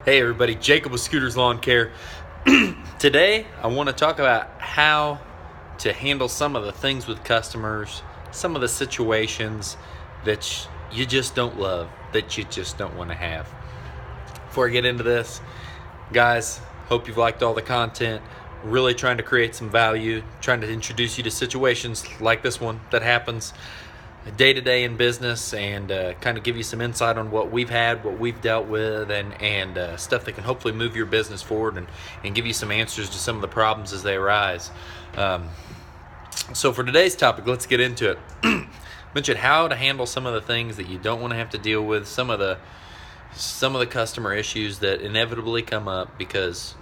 Hey everybody, Jacob with Scooters Lawn Care. Today I want to talk about how to handle some of the things with customers, some of the situations that you just don't love, that you just don't want to have. Before I get into this, guys, hope you've liked all the content. Really trying to create some value, trying to introduce you to situations like this one that happens day-to-day in business, and kind of give you some insight on what we've had, what we've dealt with, and stuff that can hopefully move your business forward and give you some answers to some of the problems as they arise. So for today's topic, let's get into it. Mention how to handle some of the things that you don't want to have to deal with, some of the customer issues that inevitably come up, because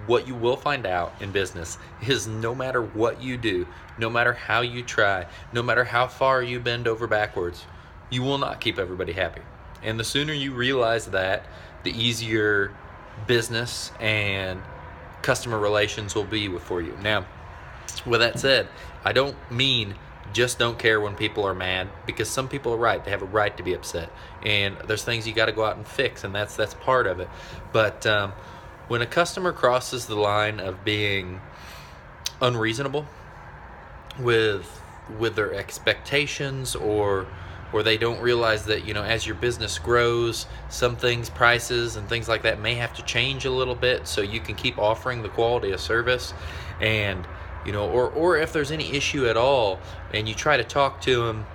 what you will find out in business is no matter what you do, no matter how you try, no matter how far you bend over backwards, you will not keep everybody happy. And the sooner you realize that, the easier business and customer relations will be for you. Now, with that said, I don't mean just don't care when people are mad, because some people are right. They have a right to be upset, and there's things you got to go out and fix, and that's part of it. But when a customer crosses the line of being unreasonable with their expectations, or they don't realize that, as your business grows, some things, prices and things like that, may have to change a little bit so you can keep offering the quality of service. And or if there's any issue at all and you try to talk to them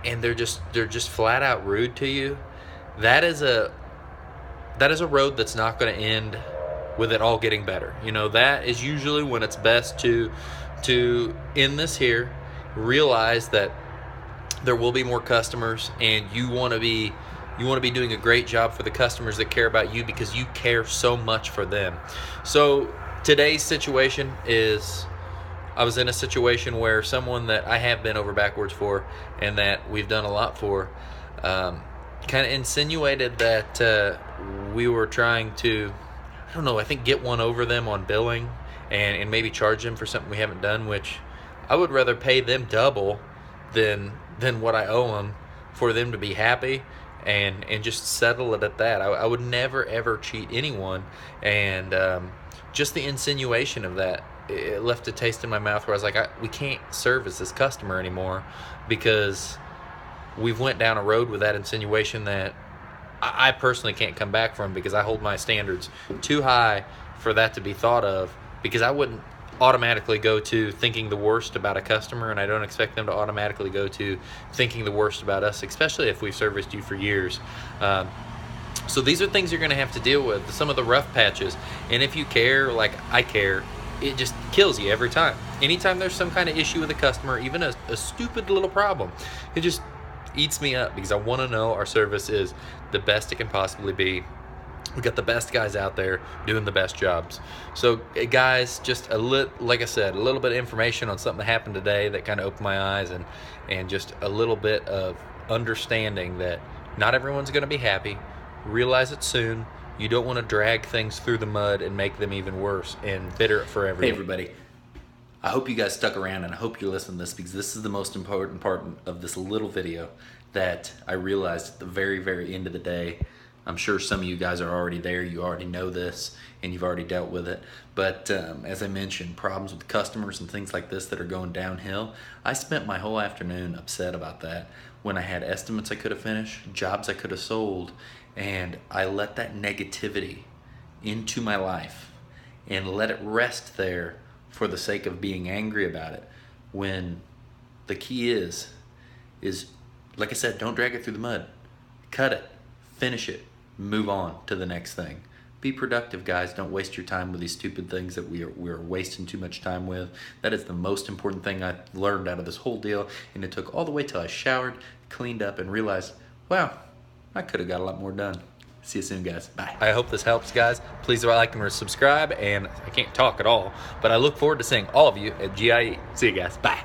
and they're just flat out rude to you, that is a road that's not going to end with it all getting better. That is usually when it's best to end this here, realize that there will be more customers, and you want to be doing a great job for the customers that care about you, because you care so much for them. So today's situation is, I was in a situation where someone that I have been over backwards for, and that we've done a lot for, kind of insinuated that we were trying to, I think, get one over them on billing and maybe charge them for something we haven't done, which I would rather pay them double than what I owe them, for them to be happy and just settle it at that. I would never ever cheat anyone, and just the insinuation of that, it left a taste in my mouth where I was like, we can't service this customer anymore, because we've went down a road with that insinuation that I personally can't come back from, because I hold my standards too high for that to be thought of, because I wouldn't automatically go to thinking the worst about a customer, and I don't expect them to automatically go to thinking the worst about us, especially if we've serviced you for years. So these are things you're going to have to deal with, some of the rough patches. And if you care, like I care, it just kills you every time. Anytime there's some kind of issue with a customer, even a stupid little problem, it just eats me up, because I want to know our service is the best it can possibly be. We got the best guys out there doing the best jobs. So guys, just like I said, a little bit of information on something that happened today that kind of opened my eyes, and just a little bit of understanding that not everyone's going to be happy. Realize it soon. You don't want to drag things through the mud and make them even worse and bitter for everyone. Hey everybody, I hope you guys stuck around, and I hope you listened to this, because this is the most important part of this little video that I realized at the very, very end of the day. I'm sure some of you guys are already there, you already know this, and you've already dealt with it. But as I mentioned, problems with customers and things like this that are going downhill, I spent my whole afternoon upset about that, when I had estimates I could have finished, jobs I could have sold, and I let that negativity into my life and let it rest there for the sake of being angry about it, when the key is like I said, don't drag it through the mud. Cut it, finish it, move on to the next thing. Be productive, guys. Don't waste your time with these stupid things that we're wasting too much time with. That is the most important thing I learned out of this whole deal, and it took all the way till I showered, cleaned up, and realized, wow, I could have got a lot more done. See you soon, guys. Bye. I hope this helps, guys. Please like and subscribe, and I can't talk at all, but I look forward to seeing all of you at GIE. See you guys. Bye.